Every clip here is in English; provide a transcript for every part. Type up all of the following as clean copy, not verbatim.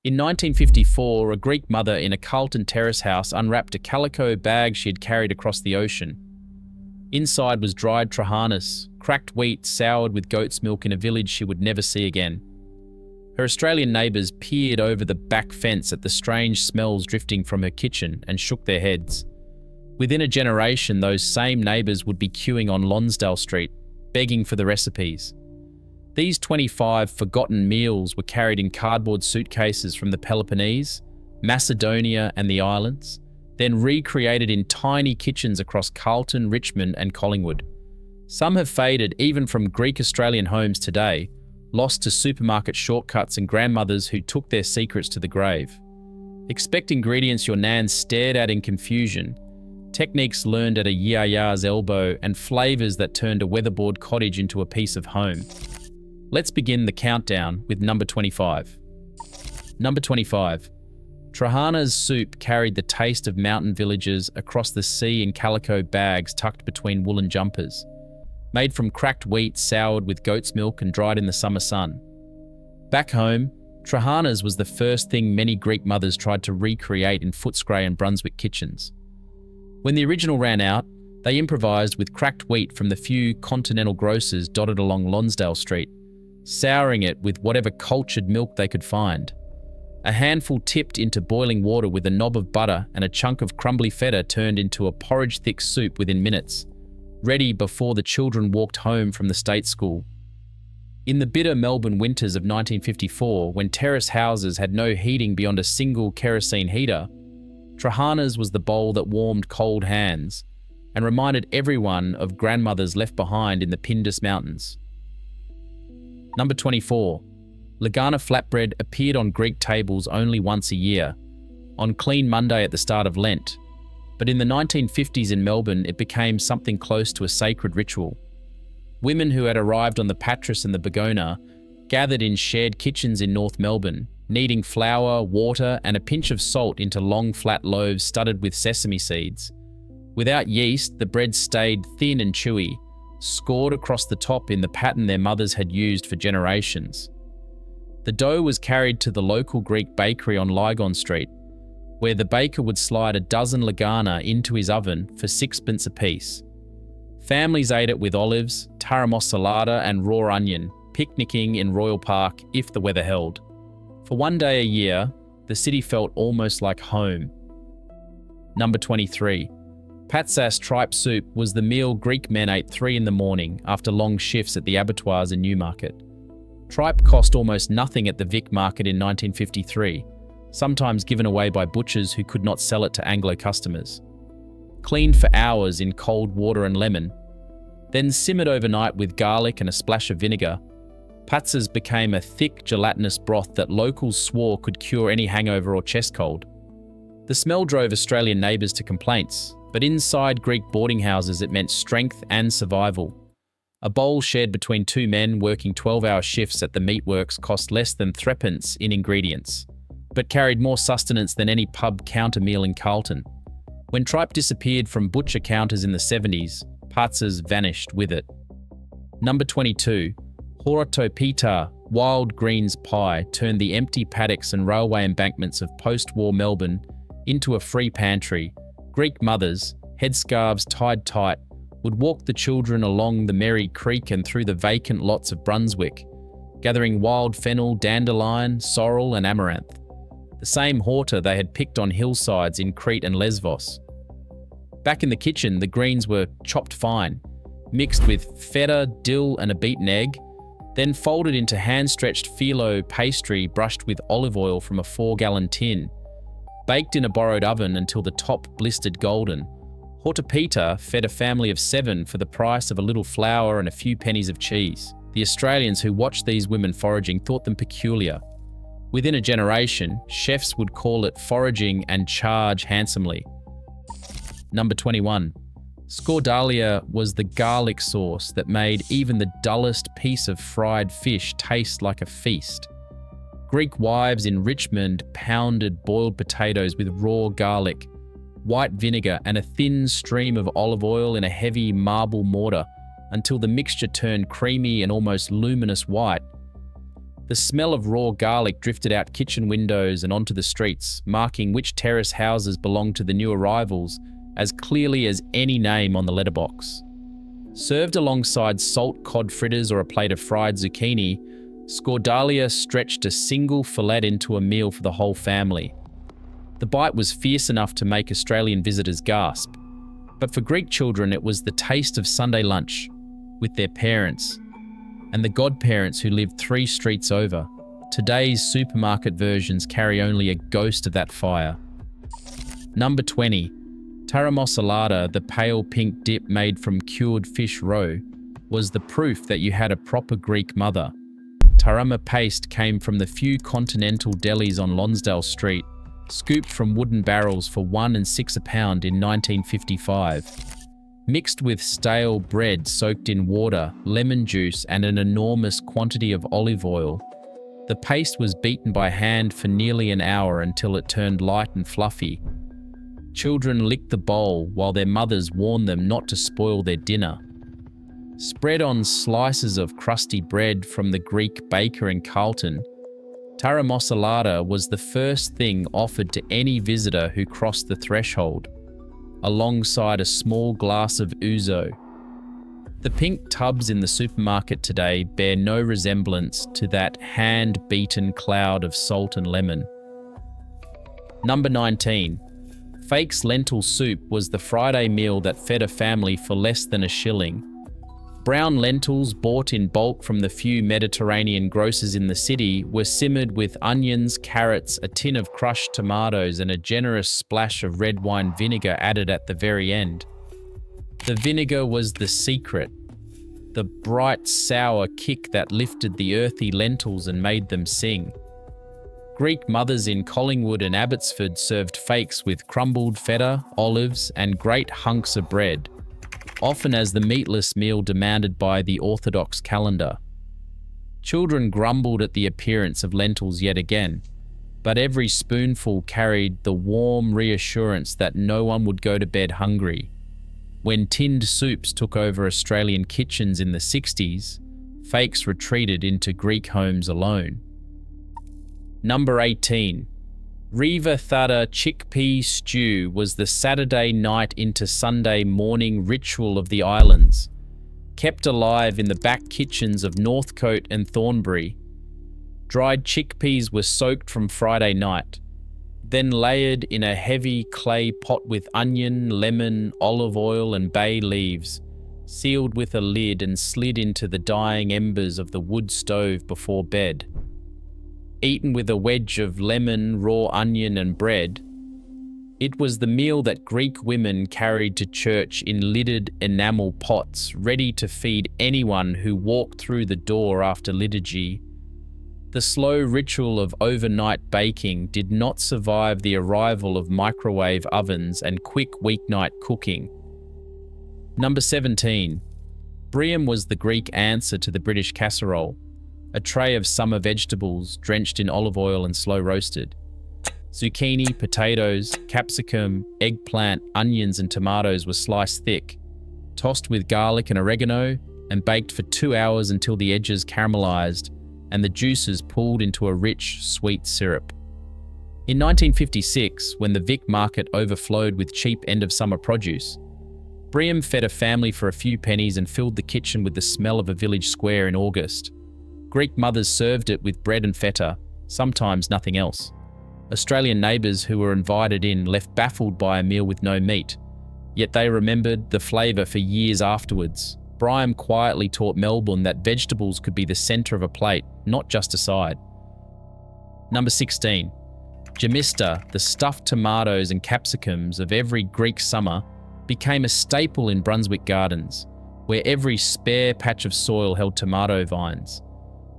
In 1954, a Greek mother in a Carlton terrace house unwrapped a calico bag she had carried across the ocean. Inside was dried trahanas, cracked wheat soured with goat's milk in a village she would never see again. Her Australian neighbours peered over the back fence at the strange smells drifting from her kitchen and shook their heads. Within a generation, those same neighbours would be queuing on Lonsdale Street, begging for the recipes. These 25 forgotten meals were carried in cardboard suitcases from the Peloponnese, Macedonia and the islands, then recreated in tiny kitchens across Carlton, Richmond and Collingwood. Some have faded even from Greek Australian homes today, lost to supermarket shortcuts and grandmothers who took their secrets to the grave. Expect ingredients your nan stared at in confusion, techniques learned at a yaya's elbow, and flavours that turned a weatherboard cottage into a piece of home. Let's begin the countdown with number 25. Number 25. Trahana's soup carried the taste of mountain villages across the sea in calico bags tucked between woolen jumpers. Made from cracked wheat soured with goat's milk and dried in the summer sun. Back home, Trahana's was the first thing many Greek mothers tried to recreate in Footscray and Brunswick kitchens. When the original ran out, they improvised with cracked wheat from the few continental grocers dotted along Lonsdale Street, souring it with whatever cultured milk they could find. A handful tipped into boiling water with a knob of butter and a chunk of crumbly feta turned into a porridge-thick soup within minutes, ready before the children walked home from the state school. In the bitter Melbourne winters of 1954, when terrace houses had no heating beyond a single kerosene heater, Trahana's was the bowl that warmed cold hands and reminded everyone of grandmothers left behind in the Pindus Mountains. Number 24. Lagana flatbread appeared on Greek tables only once a year, on Clean Monday at the start of Lent, but in the 1950s in Melbourne it became something close to a sacred ritual. Women who had arrived on the Patras and the Begona gathered in shared kitchens in North Melbourne, kneading flour, water and a pinch of salt into long flat loaves studded with sesame seeds. Without yeast, the bread stayed thin and chewy, scored across the top in the pattern their mothers had used for generations. The dough was carried to the local Greek bakery on Lygon Street, where the baker would slide a dozen lagana into his oven for 6p apiece. Families ate it with olives, taramos salata and raw onion, picnicking in Royal Park if the weather held. For one day a year, the city felt almost like home. Number 23. Patsas tripe soup was the meal Greek men ate 3 in the morning after long shifts at the abattoirs in Newmarket. Tripe cost almost nothing at the Vic Market in 1953, sometimes given away by butchers who could not sell it to Anglo customers. Cleaned for hours in cold water and lemon, then simmered overnight with garlic and a splash of vinegar, patsas became a thick, gelatinous broth that locals swore could cure any hangover or chest cold. The smell drove Australian neighbours to complaints, but inside Greek boarding houses it meant strength and survival. A bowl shared between 2 men working 12-hour shifts at the meatworks cost less than 3p in ingredients, but carried more sustenance than any pub counter meal in Carlton. When tripe disappeared from butcher counters in the 70s, patsas vanished with it. Number 22. Horotopita, wild greens pie, turned the empty paddocks and railway embankments of post-war Melbourne into a free pantry. Greek mothers, headscarves tied tight, would walk the children along the Merry Creek and through the vacant lots of Brunswick, gathering wild fennel, dandelion, sorrel and amaranth, the same horta they had picked on hillsides in Crete and Lesvos. Back in the kitchen, the greens were chopped fine, mixed with feta, dill and a beaten egg, then folded into hand-stretched phyllo pastry brushed with olive oil from a 4-gallon tin, baked in a borrowed oven until the top blistered golden. Hortopita fed a family of 7 for the price of a little flour and a few pennies of cheese. The Australians who watched these women foraging thought them peculiar. Within a generation, chefs would call it foraging and charge handsomely. Number 21. Scordalia was the garlic sauce that made even the dullest piece of fried fish taste like a feast. Greek wives in Richmond pounded boiled potatoes with raw garlic, white vinegar and a thin stream of olive oil in a heavy marble mortar until the mixture turned creamy and almost luminous white. The smell of raw garlic drifted out kitchen windows and onto the streets, marking which terrace houses belonged to the new arrivals as clearly as any name on the letterbox. Served alongside salt cod fritters or a plate of fried zucchini, scordalia stretched a single fillet into a meal for the whole family. The bite was fierce enough to make Australian visitors gasp, but for Greek children it was the taste of Sunday lunch with their parents and the godparents who lived 3 streets over. Today's supermarket versions carry only a ghost of that fire. Number 20. Taramasalada, the pale pink dip made from cured fish roe, was the proof that you had a proper Greek mother. Tarama paste came from the few continental delis on Lonsdale Street, scooped from wooden barrels for $1 and $6 a pound in 1955. Mixed with stale bread soaked in water, lemon juice, and an enormous quantity of olive oil, the paste was beaten by hand for nearly an hour until it turned light and fluffy. Children licked the bowl while their mothers warned them not to spoil their dinner. Spread on slices of crusty bread from the Greek baker in Carlton, taramasalada was the first thing offered to any visitor who crossed the threshold, alongside a small glass of ouzo. The pink tubs in the supermarket today bear no resemblance to that hand-beaten cloud of salt and lemon. Number 19. Fake's lentil soup was the Friday meal that fed a family for less than $1. Brown lentils bought in bulk from the few Mediterranean grocers in the city were simmered with onions, carrots, a tin of crushed tomatoes, and a generous splash of red wine vinegar added at the very end. The vinegar was the secret, the bright, sour kick that lifted the earthy lentils and made them sing. Greek mothers in Collingwood and Abbotsford served fakes with crumbled feta, olives, and great hunks of bread, often as the meatless meal demanded by the Orthodox calendar. Children grumbled at the appearance of lentils yet again, but every spoonful carried the warm reassurance that no one would go to bed hungry. When tinned soups took over Australian kitchens in the 60s, fakes retreated into Greek homes alone. Number 18. Riva Thada chickpea stew was the Saturday night into Sunday morning ritual of the islands, kept alive in the back kitchens of Northcote and Thornbury. Dried chickpeas were soaked from Friday night, then layered in a heavy clay pot with onion, lemon, olive oil, and bay leaves, sealed with a lid and slid into the dying embers of the wood stove before bed. Eaten with a wedge of lemon, raw onion, and bread, it was the meal that Greek women carried to church in lidded enamel pots, ready to feed anyone who walked through the door after liturgy. The slow ritual of overnight baking did not survive the arrival of microwave ovens and quick weeknight cooking. Number 17. Briam was the Greek answer to the British casserole, a tray of summer vegetables drenched in olive oil and slow roasted. Zucchini, potatoes, capsicum, eggplant, onions, and tomatoes were sliced thick, tossed with garlic and oregano, and baked for 2 hours until the edges caramelized and the juices pooled into a rich, sweet syrup. In 1956, when the Vic market overflowed with cheap end-of-summer produce, Briam fed a family for a few pennies and filled the kitchen with the smell of a village square in August. Greek mothers served it with bread and feta, sometimes nothing else. Australian neighbours who were invited in left baffled by a meal with no meat, yet they remembered the flavour for years afterwards. Briam quietly taught Melbourne that vegetables could be the centre of a plate, not just a side. Number 16. Jamista, the stuffed tomatoes and capsicums of every Greek summer, became a staple in Brunswick gardens, where every spare patch of soil held tomato vines.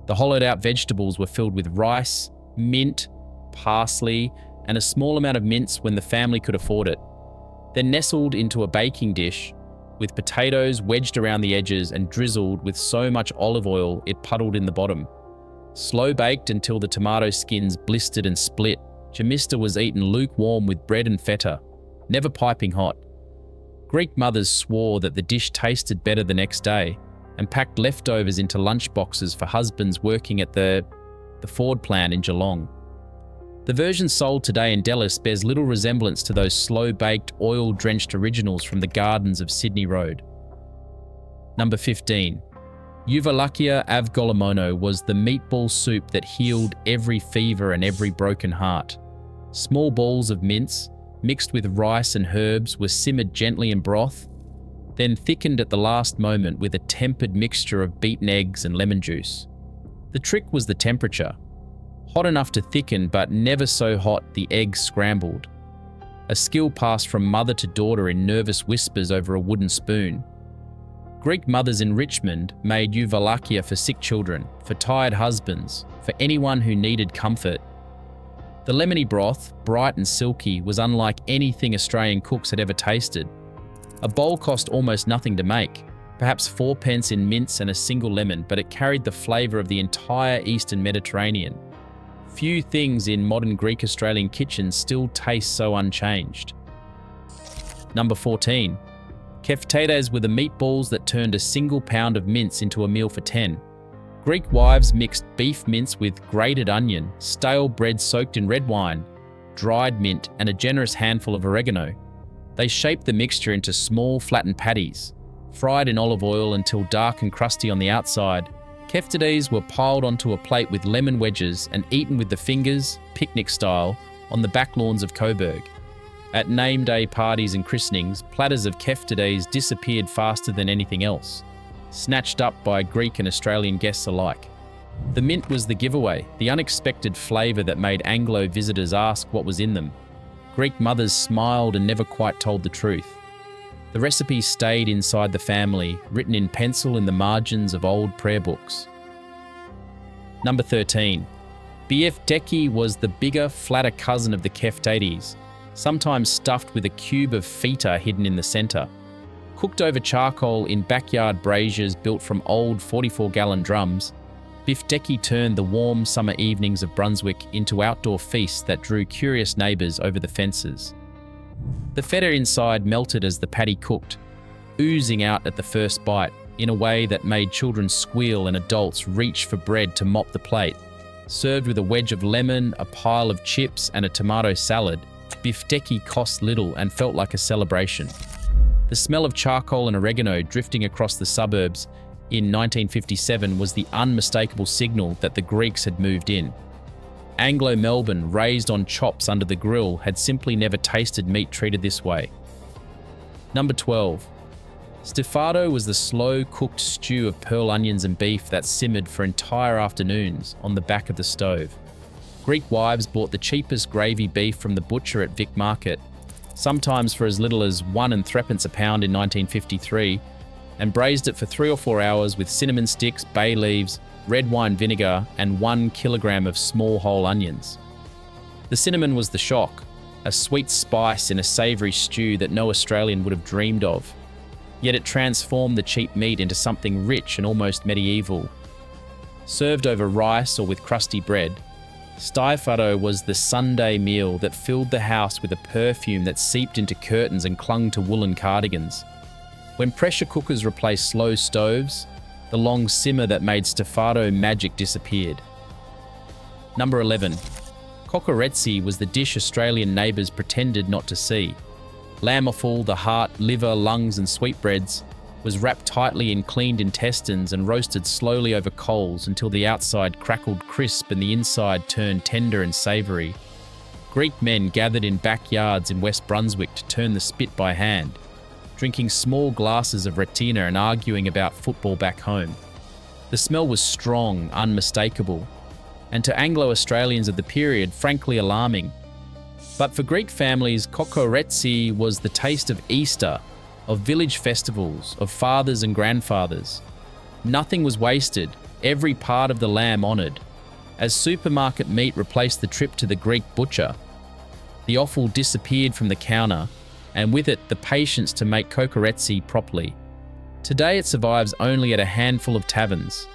The hollowed-out vegetables were filled with rice, mint, parsley, and a small amount of mince when the family could afford it. Then nestled into a baking dish, with potatoes wedged around the edges and drizzled with so much olive oil it puddled in the bottom. Slow baked until the tomato skins blistered and split, jamista was eaten lukewarm with bread and feta, never piping hot. Greek mothers swore that the dish tasted better the next day, and packed leftovers into lunch boxes for husbands working at the the Ford plant in Geelong. The version sold today in Delis bears little resemblance to those slow-baked, oil-drenched originals from the gardens of Sydney Road. Number 15. Uvalakia avgolomono was the meatball soup that healed every fever and every broken heart. Small balls of mince, mixed with rice and herbs, were simmered gently in broth, then thickened at the last moment with a tempered mixture of beaten eggs and lemon juice. The trick was the temperature. Hot enough to thicken, but never so hot the eggs scrambled. A skill passed from mother to daughter in nervous whispers over a wooden spoon. Greek mothers in Richmond made uvalakia for sick children, for tired husbands, for anyone who needed comfort. The lemony broth, bright and silky, was unlike anything Australian cooks had ever tasted. A bowl cost almost nothing to make, perhaps 4p in mince and a single lemon, but it carried the flavour of the entire Eastern Mediterranean. Few things in modern Greek-Australian kitchens still taste so unchanged. Number 14. Keftedes were the meatballs that turned a single pound of mince into a meal for 10. Greek wives mixed beef mince with grated onion, stale bread soaked in red wine, dried mint, and a generous handful of oregano. They shaped the mixture into small, flattened patties. Fried in olive oil until dark and crusty on the outside, keftedes were piled onto a plate with lemon wedges and eaten with the fingers, picnic style, on the back lawns of Coburg. At name day parties and christenings, platters of keftedes disappeared faster than anything else, snatched up by Greek and Australian guests alike. The mint was the giveaway, the unexpected flavour that made Anglo visitors ask what was in them. Greek mothers smiled and never quite told the truth. The recipe stayed inside the family, written in pencil in the margins of old prayer books. Number 13. Biefteki was the bigger, flatter cousin of the keftedes, sometimes stuffed with a cube of feta hidden in the centre. Cooked over charcoal in backyard braziers built from old 44-gallon drums, bifteki turned the warm summer evenings of Brunswick into outdoor feasts that drew curious neighbours over the fences. The feta inside melted as the patty cooked, oozing out at the first bite in a way that made children squeal and adults reach for bread to mop the plate. Served with a wedge of lemon, a pile of chips, and a tomato salad, bifteki cost little and felt like a celebration. The smell of charcoal and oregano drifting across the suburbs in 1957 was the unmistakable signal that the Greeks had moved in. Anglo Melbourne, raised on chops under the grill, had simply never tasted meat treated this way. Number 12. Stefado was the slow-cooked stew of pearl onions and beef that simmered for entire afternoons on the back of the stove. Greek wives bought the cheapest gravy beef from the butcher at Vic Market, sometimes for as little as 1 3 a pound in 1953, and braised it for 3 or 4 hours with cinnamon sticks, bay leaves, red wine vinegar, and 1 kilogram of small whole onions. The cinnamon was the shock, a sweet spice in a savoury stew that no Australian would have dreamed of. Yet it transformed the cheap meat into something rich and almost medieval. Served over rice or with crusty bread, Stefado was the Sunday meal that filled the house with a perfume that seeped into curtains and clung to woolen cardigans. When pressure cookers replaced slow stoves, the long simmer that made Stefado magic disappeared. Number 11. Kokoretsi was the dish Australian neighbours pretended not to see. Lamb offal, the heart, liver, lungs and sweetbreads, was wrapped tightly in cleaned intestines and roasted slowly over coals until the outside crackled crisp and the inside turned tender and savoury. Greek men gathered in backyards in West Brunswick to turn the spit by hand, drinking small glasses of retina and arguing about football back home. The smell was strong, unmistakable, and to Anglo-Australians of the period, frankly alarming. But for Greek families, kokoretsi was the taste of Easter, of village festivals, of fathers and grandfathers. Nothing was wasted, every part of the lamb honoured. As supermarket meat replaced the trip to the Greek butcher, the offal disappeared from the counter, and with it the patience to make kokoretsi properly. Today it survives only at a handful of taverns.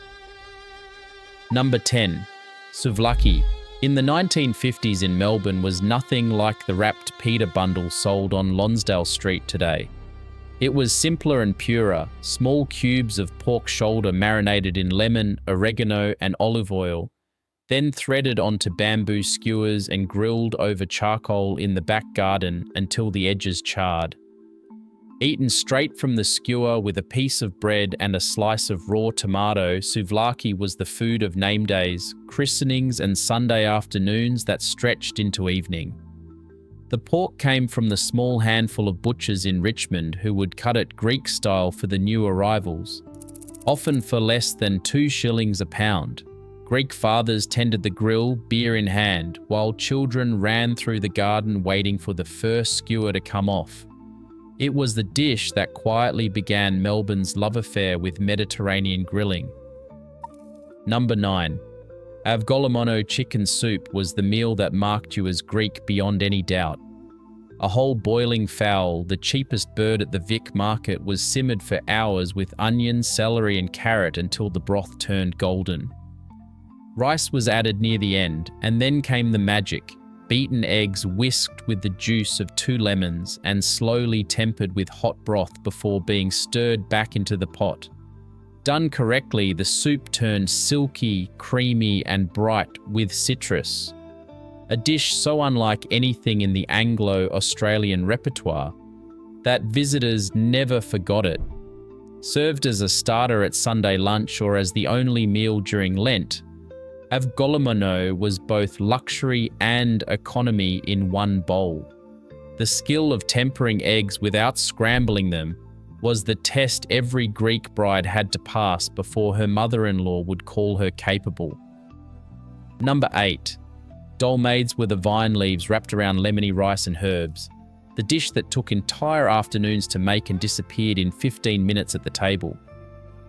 Number 10. Souvlaki. In the 1950s in Melbourne was nothing like the wrapped pita bundle sold on Lonsdale Street today. It was simpler and purer, small cubes of pork shoulder marinated in lemon, oregano and olive oil, then threaded onto bamboo skewers and grilled over charcoal in the back garden until the edges charred. Eaten straight from the skewer with a piece of bread and a slice of raw tomato, souvlaki was the food of name days, christenings and Sunday afternoons that stretched into evening. The pork came from the small handful of butchers in Richmond who would cut it Greek style for the new arrivals, often for less than 2 shillings a pound. Greek fathers tended the grill, beer in hand, while children ran through the garden waiting for the first skewer to come off. It was the dish that quietly began Melbourne's love affair with Mediterranean grilling. Number 9. Avgolemono chicken soup was the meal that marked you as Greek beyond any doubt. A whole boiling fowl, the cheapest bird at the Vic market, was simmered for hours with onion, celery and carrot until the broth turned golden. Rice was added near the end, and then came the magic: beaten eggs whisked with the juice of 2 lemons and slowly tempered with hot broth before being stirred back into the pot. Done correctly, the soup turned silky, creamy and bright with citrus. A dish so unlike anything in the Anglo-Australian repertoire that visitors never forgot it. Served as a starter at Sunday lunch or as the only meal during Lent, avgolemono was both luxury and economy in one bowl. The skill of tempering eggs without scrambling them was the test every Greek bride had to pass before her mother-in-law would call her capable. Number 8. Dolmades were the vine leaves wrapped around lemony rice and herbs, the dish that took entire afternoons to make and disappeared in 15 minutes at the table.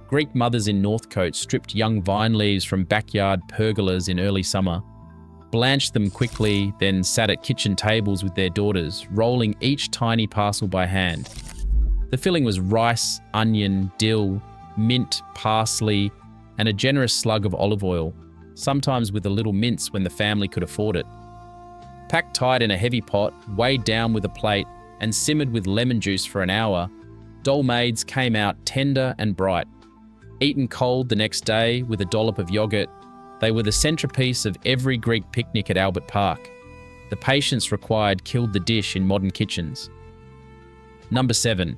Greek mothers in Northcote stripped young vine leaves from backyard pergolas in early summer, blanched them quickly, then sat at kitchen tables with their daughters, rolling each tiny parcel by hand. The filling was rice, onion, dill, mint, parsley, and a generous slug of olive oil, sometimes with a little mince when the family could afford it. Packed tight in a heavy pot, weighed down with a plate, and simmered with lemon juice for an hour, dolmades came out tender and bright. Eaten cold the next day with a dollop of yogurt, they were the centerpiece of every Greek picnic at Albert Park. The patience required killed the dish in modern kitchens. Number 7.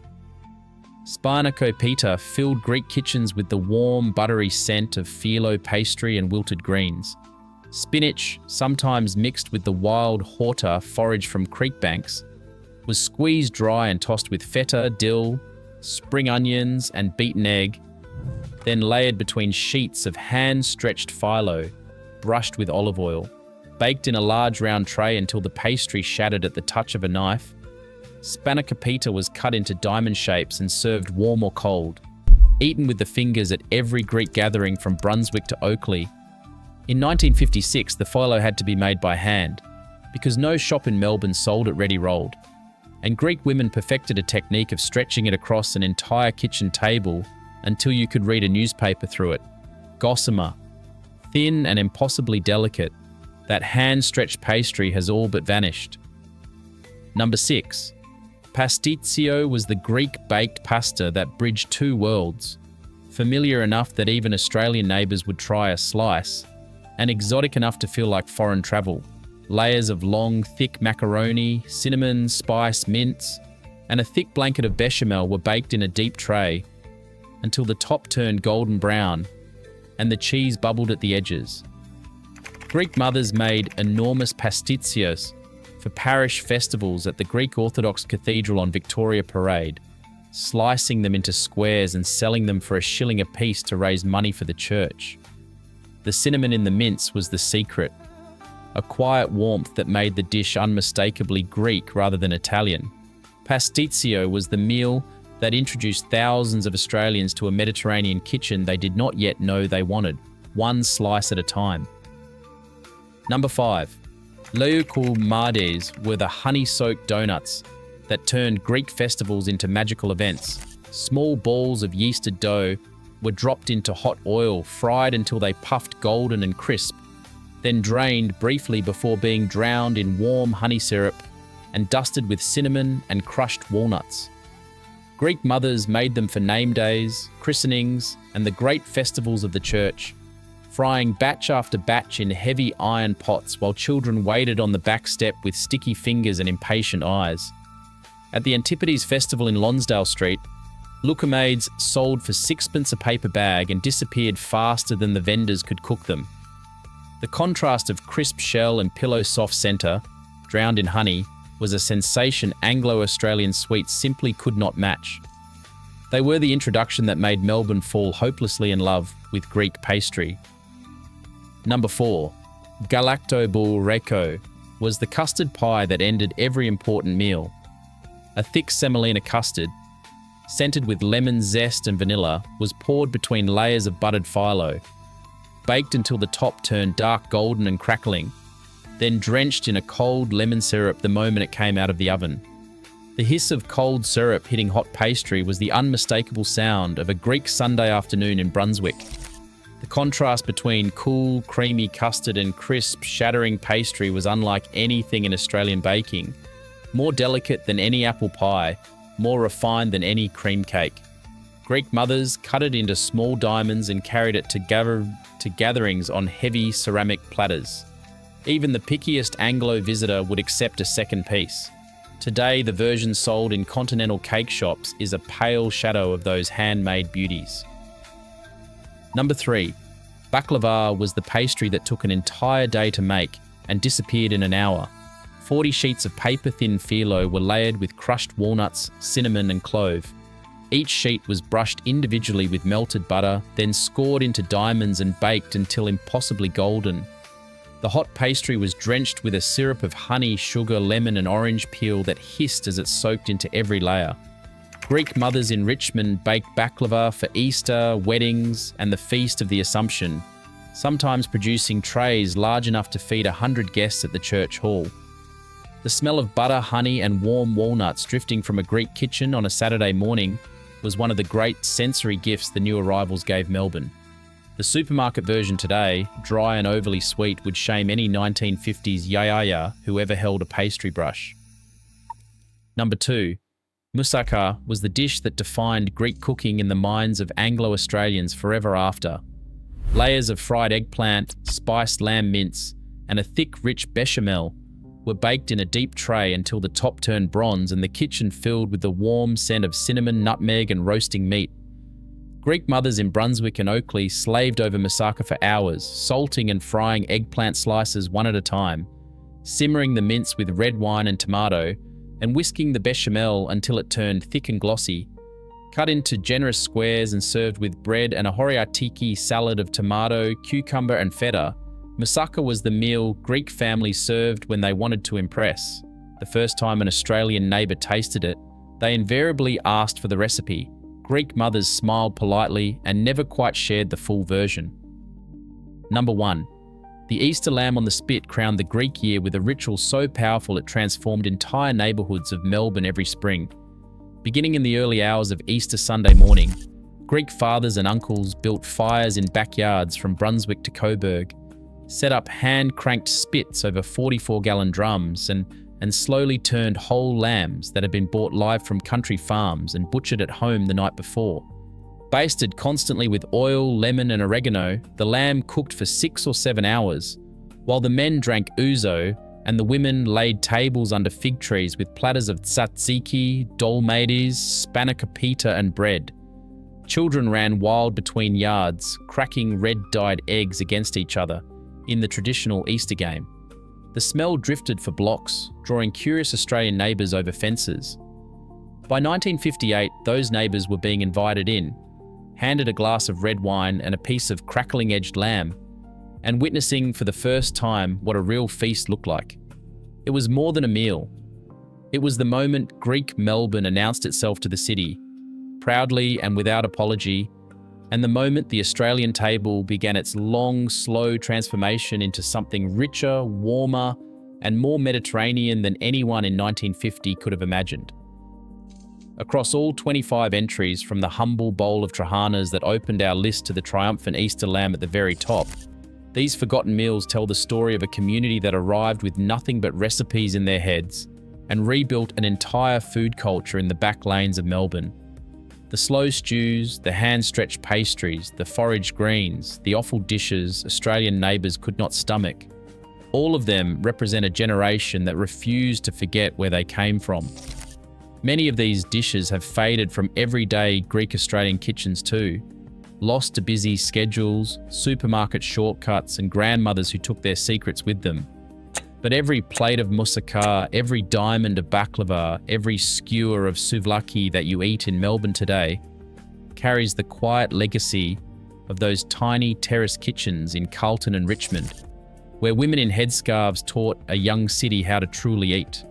Sparnakopita filled Greek kitchens with the warm, buttery scent of phyllo pastry and wilted greens. Spinach, sometimes mixed with the wild horta foraged from creek banks, was squeezed dry and tossed with feta, dill, spring onions, and beaten egg, then layered between sheets of hand-stretched phyllo, brushed with olive oil, baked in a large round tray until the pastry shattered at the touch of a knife. Spanakopita was cut into diamond shapes and served warm or cold, eaten with the fingers at every Greek gathering from Brunswick to Oakley. In 1956, the phyllo had to be made by hand, because no shop in Melbourne sold it ready-rolled, and Greek women perfected a technique of stretching it across an entire kitchen table until you could read a newspaper through it. Gossamer, thin and impossibly delicate, that hand-stretched pastry has all but vanished. Number 6. Pastitsio was the Greek baked pasta that bridged 2 worlds, familiar enough that even Australian neighbours would try a slice, and exotic enough to feel like foreign travel. Layers of long, thick macaroni, cinnamon, spice, mince, and a thick blanket of bechamel were baked in a deep tray until the top turned golden brown and the cheese bubbled at the edges. Greek mothers made enormous pastitsios for parish festivals at the Greek Orthodox Cathedral on Victoria Parade, slicing them into squares and selling them for $1 a piece to raise money for the church. The cinnamon in the mince was the secret, a quiet warmth that made the dish unmistakably Greek rather than Italian. Pastitsio was the meal that introduced thousands of Australians to a Mediterranean kitchen they did not yet know they wanted, one slice at a time. Number 5. Leukoumades were the honey-soaked donuts that turned Greek festivals into magical events. Small balls of yeasted dough were dropped into hot oil, fried until they puffed golden and crisp, then drained briefly before being drowned in warm honey syrup and dusted with cinnamon and crushed walnuts. Greek mothers made them for name days, christenings, and the great festivals of the church, frying batch after batch in heavy iron pots while children waited on the back step with sticky fingers and impatient eyes. At the Antipodes Festival in Lonsdale Street, lookamaids sold for sixpence a paper bag and disappeared faster than the vendors could cook them. The contrast of crisp shell and pillow soft centre, drowned in honey, was a sensation Anglo-Australian sweets simply could not match. They were the introduction that made Melbourne fall hopelessly in love with Greek pastry. Number 4. Galactoboulreco was the custard pie that ended every important meal. A thick semolina custard, scented with lemon zest and vanilla, was poured between layers of buttered phyllo, baked until the top turned dark golden and crackling, then drenched in a cold lemon syrup the moment it came out of the oven. The hiss of cold syrup hitting hot pastry was the unmistakable sound of a Greek Sunday afternoon in Brunswick. The contrast between cool, creamy custard and crisp, shattering pastry was unlike anything in Australian baking, more delicate than any apple pie, more refined than any cream cake. Greek mothers cut it into small diamonds and carried it to gatherings on heavy ceramic platters. Even the pickiest Anglo visitor would accept a second piece. Today, the version sold in continental cake shops is a pale shadow of those handmade beauties. Number 3. Baklava was the pastry that took an entire day to make and disappeared in an hour. 40 sheets of paper-thin phyllo were layered with crushed walnuts, cinnamon and clove. Each sheet was brushed individually with melted butter, then scored into diamonds and baked until impossibly golden. The hot pastry was drenched with a syrup of honey, sugar, lemon and orange peel that hissed as it soaked into every layer. Greek mothers in Richmond baked baklava for Easter, weddings and the Feast of the Assumption, sometimes producing trays large enough to feed 100 guests at the church hall. The smell of butter, honey and warm walnuts drifting from a Greek kitchen on a Saturday morning was one of the great sensory gifts the new arrivals gave Melbourne. The supermarket version today, dry and overly sweet, would shame any 1950s yaya who ever held a pastry brush. Number 2. Moussaka was the dish that defined Greek cooking in the minds of Anglo-Australians forever after. Layers of fried eggplant, spiced lamb mince, and a thick, rich bechamel were baked in a deep tray until the top turned bronze and the kitchen filled with the warm scent of cinnamon, nutmeg and roasting meat. Greek mothers in Brunswick and Oakley slaved over moussaka for hours, salting and frying eggplant slices one at a time, simmering the mince with red wine and tomato, and whisking the bechamel until it turned thick and glossy. Cut into generous squares and served with bread and a horiatiki salad of tomato, cucumber and feta, moussaka was the meal Greek families served when they wanted to impress. The first time an Australian neighbour tasted it, they invariably asked for the recipe. Greek mothers smiled politely and never quite shared the full version. Number 1. The Easter lamb on the spit crowned the Greek year with a ritual so powerful it transformed entire neighbourhoods of Melbourne every spring. Beginning in the early hours of Easter Sunday morning, Greek fathers and uncles built fires in backyards from Brunswick to Coburg, set up hand-cranked spits over 44-gallon drums and slowly turned whole lambs that had been bought live from country farms and butchered at home the night before. Basted constantly with oil, lemon and oregano, the lamb cooked for 6 or 7 hours, while the men drank ouzo and the women laid tables under fig trees with platters of tzatziki, dolmades, spanakopita and bread. Children ran wild between yards, cracking red-dyed eggs against each other in the traditional Easter game. The smell drifted for blocks, drawing curious Australian neighbours over fences. By 1958, those neighbours were being invited in, handed a glass of red wine and a piece of crackling-edged lamb, and witnessing for the first time what a real feast looked like. It was more than a meal. It was the moment Greek Melbourne announced itself to the city, proudly and without apology, and the moment the Australian table began its long, slow transformation into something richer, warmer, and more Mediterranean than anyone in 1950 could have imagined. Across all 25 entries from the humble bowl of trahanas that opened our list to the triumphant Easter lamb at the very top, these forgotten meals tell the story of a community that arrived with nothing but recipes in their heads and rebuilt an entire food culture in the back lanes of Melbourne. The slow stews, the hand-stretched pastries, the foraged greens, the offal dishes Australian neighbours could not stomach. All of them represent a generation that refused to forget where they came from. Many of these dishes have faded from everyday Greek-Australian kitchens too, lost to busy schedules, supermarket shortcuts, and grandmothers who took their secrets with them. But every plate of moussaka, every diamond of baklava, every skewer of souvlaki that you eat in Melbourne today carries the quiet legacy of those tiny terrace kitchens in Carlton and Richmond, where women in headscarves taught a young city how to truly eat.